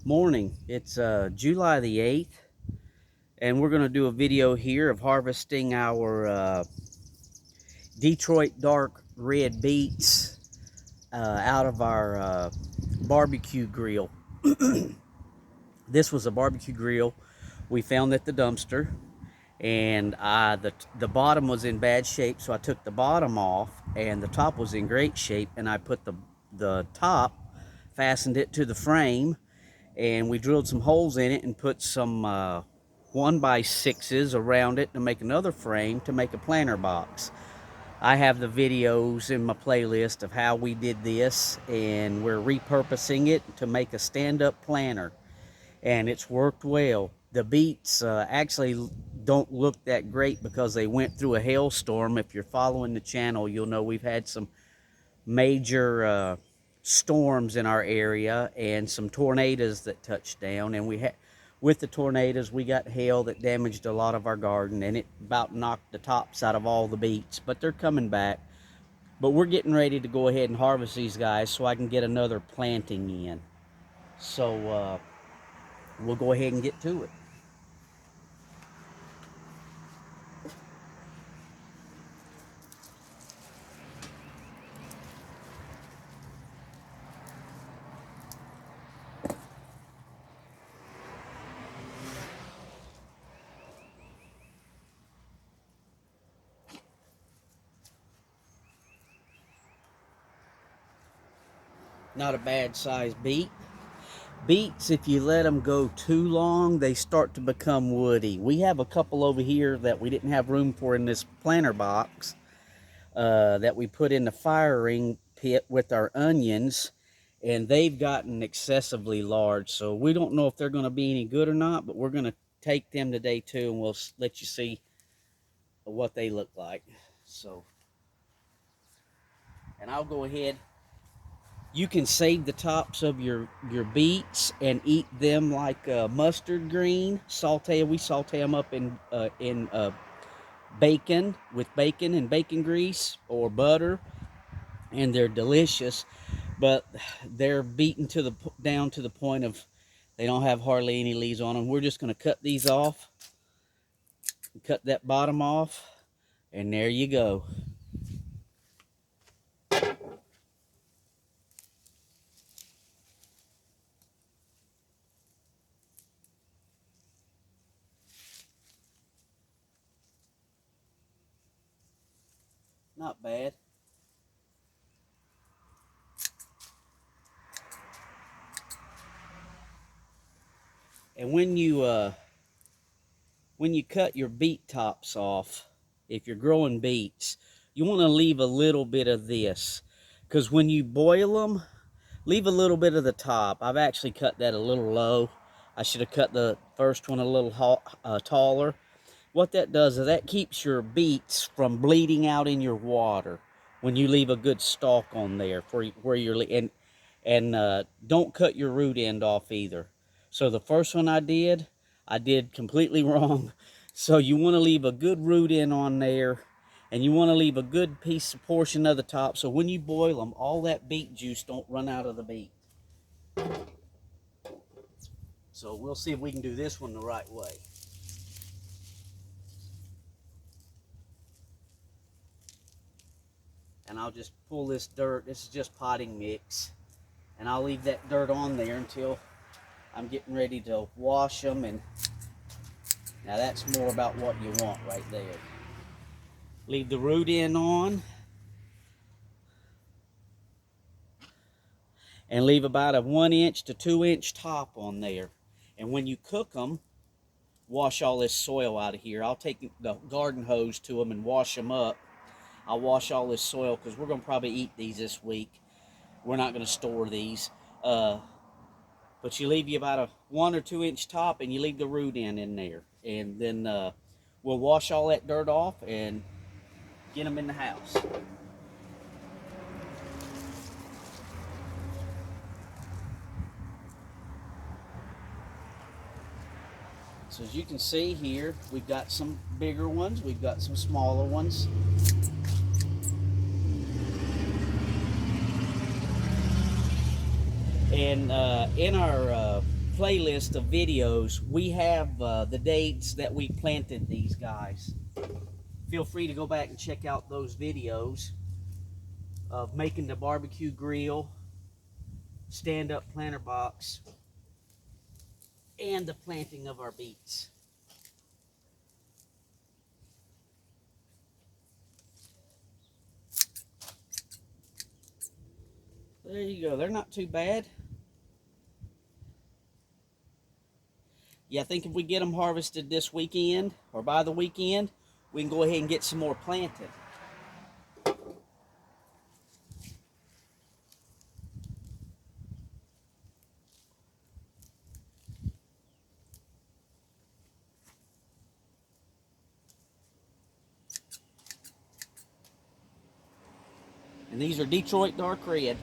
Morning. It's July the 8th, and we're going to do a video here of harvesting our Detroit dark red beets out of our barbecue grill. This was a barbecue grill we found at the dumpster, and the bottom was in bad shape, so I took the bottom off, and the top was in great shape, and I put the top, fastened it to the frame, and we drilled some holes in it and put some 1x6s around it to make another frame to make a planter box. I have the videos in my playlist of how we did this, and we're repurposing it to make a stand-up planter, and it's worked well. The beets actually don't look that great because they went through a hailstorm. If you're following the channel, you'll know we've had some major storms in our area and some tornadoes that touched down, and with the tornadoes we got hail that damaged a lot of our garden, and it about knocked the tops out of all the beets, but they're coming back. But we're getting ready to go ahead and harvest these guys so I can get another planting in. So we'll go ahead and get to it. Not a bad sized beet. Beets, if you let them go too long, they start to become woody. We have a couple over here that we didn't have room for in this planter box that we put in the firing pit with our onions, and they've gotten excessively large. So we don't know if they're going to be any good or not, but we're going to take them today too, and we'll let you see what they look like. So, and I'll go ahead. You can save the tops of your beets and eat them like mustard green. We saute them up in bacon, with bacon and bacon grease or butter, and they're delicious. But they're beaten down to the point of they don't have hardly any leaves on them. We're just going to cut these off, cut that bottom off, and there you go. Not bad. And when you cut your beet tops off, if you're growing beets, you want to leave a little bit of this, because when you boil them, leave a little bit of the top. I've actually cut that a little low. I should have cut the first one a little taller. What that does is that keeps your beets from bleeding out in your water when you leave a good stalk on there for where you're, and don't cut your root end off either. So the first one I did completely wrong. So you want to leave a good root end on there, and you want to leave a good portion of the top, so when you boil them, all that beet juice don't run out of the beet. So we'll see if we can do this one the right way. And I'll just pull this dirt. This is just potting mix, and I'll leave that dirt on there until I'm getting ready to wash them. And now that's more about what you want right there. Leave the root end on, and leave about a 1 inch to 2 inch top on there. And when you cook them, wash all this soil out of here. I'll take the garden hose to them and wash them up. I'll wash all this soil because we're going to probably eat these this week. We're not going to store these. But you leave about a 1 or 2 inch top, and you leave the root end in there. And then we'll wash all that dirt off and get them in the house. So as you can see here, we've got some bigger ones, we've got some smaller ones. And in our playlist of videos, we have the dates that we planted these guys. Feel free to go back and check out those videos of making the barbecue grill, stand-up planter box, and the planting of our beets. There you go. They're not too bad. Yeah, I think if we get them harvested this weekend, or by the weekend, we can go ahead and get some more planted. And these are Detroit Dark Red.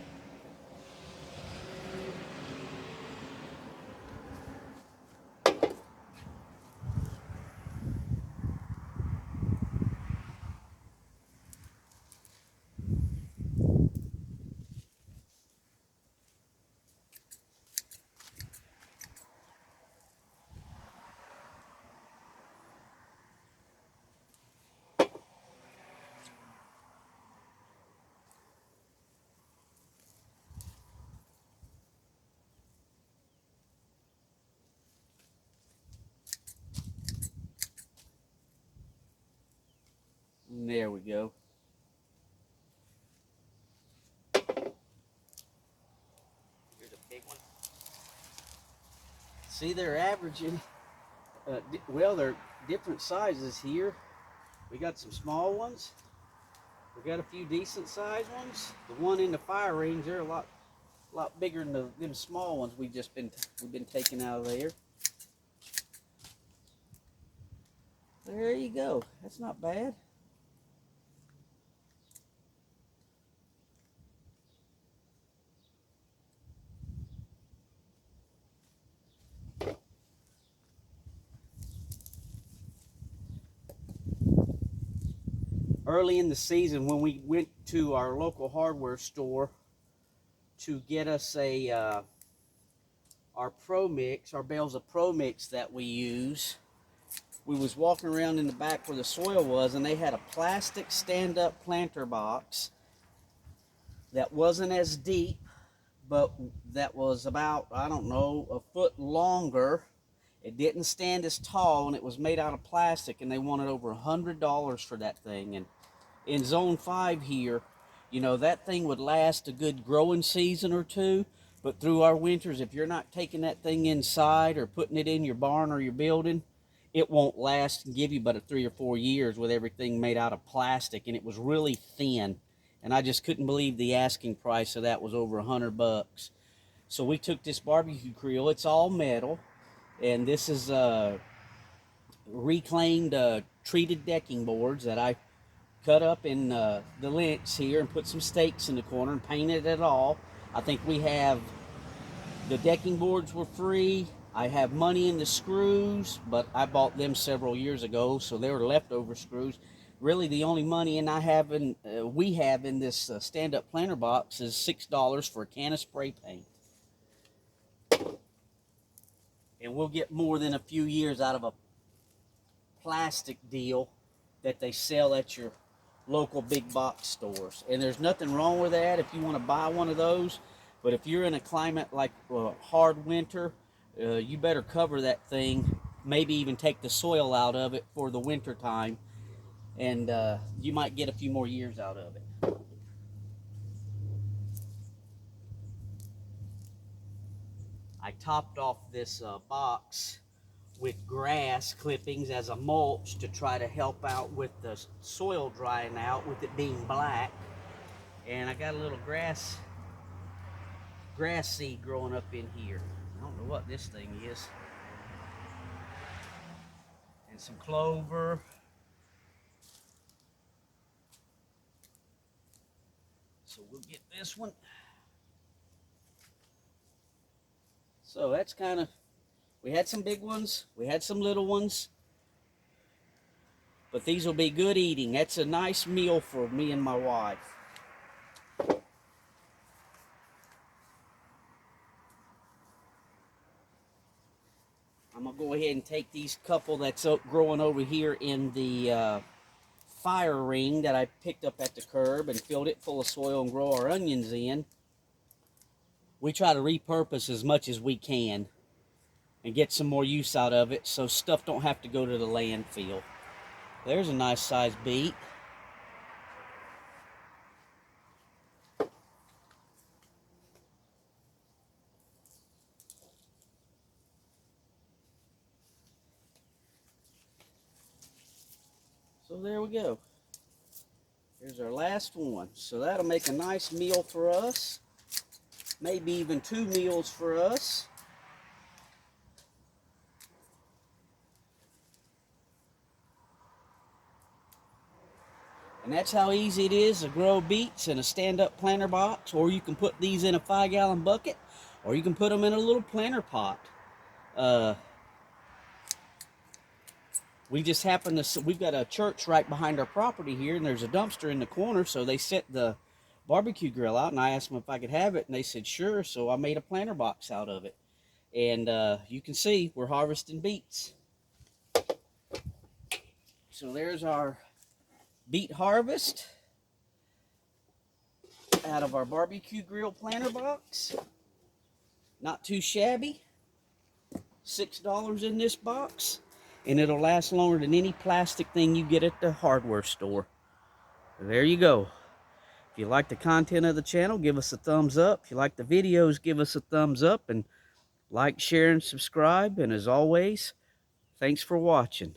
And there we go. Here's a big one. See, they're averaging, well, they're different sizes here. We got some small ones. We got a few decent sized ones. The one in the fire range, they're a lot bigger than them small ones we've been taking out of there. There you go. That's not bad. Early in the season, when we went to our local hardware store to get us our Pro Mix, our bales of Pro Mix that we use, we was walking around in the back where the soil was, and they had a plastic stand-up planter box that wasn't as deep, but that was about, I don't know, a foot longer. It didn't stand as tall, and it was made out of plastic, and they wanted over $100 for that thing. And in zone 5 here, you know, that thing would last a good growing season or two, but through our winters, if you're not taking that thing inside or putting it in your barn or your building, it won't last and give you but 3 or 4 years with everything made out of plastic. And it was really thin, and I just couldn't believe the asking price of that was over $100. So we took this barbecue grill. It's all metal, and this is reclaimed treated decking boards that I cut up in the lengths here and put some stakes in the corner and painted it all. I think we have, the decking boards were free. I have money in the screws, but I bought them several years ago, so they were leftover screws. Really, the only money we have in this stand-up planter box is $6 for a can of spray paint. And we'll get more than a few years out of a plastic deal that they sell at your local big box stores. And there's nothing wrong with that if you want to buy one of those. But if you're in a climate like hard winter, you better cover that thing, maybe even take the soil out of it for the winter time, and you might get a few more years out of it. I topped off this box with grass clippings as a mulch to try to help out with the soil drying out with it being black. And I got a little grass seed growing up in here. I don't know what this thing is. And some clover. So we'll get this one. So that's kind of, we had some big ones, we had some little ones, but these will be good eating. That's a nice meal for me and my wife. I'm going to go ahead and take these couple that's growing over here in the fire ring that I picked up at the curb and filled it full of soil and grow our onions in. We try to repurpose as much as we can and get some more use out of it so stuff don't have to go to the landfill. There's a nice sized beet. So there we go. Here's our last one. So that'll make a nice meal for us. Maybe even 2 meals for us. And that's how easy it is to grow beets in a stand-up planter box, or you can put these in a 5-gallon bucket, or you can put them in a little planter pot. We just happen to, we've got a church right behind our property here, and there's a dumpster in the corner, so they set the barbecue grill out, and I asked them if I could have it, and they said sure, so I made a planter box out of it. And you can see we're harvesting beets. So there's our beet harvest out of our barbecue grill planter box. Not too shabby. $6 in this box, and it'll last longer than any plastic thing you get at the hardware store. There you go. If you like the content of the channel, give us a thumbs up. If you like the videos, give us a thumbs up, and like, share, and subscribe. And as always, thanks for watching.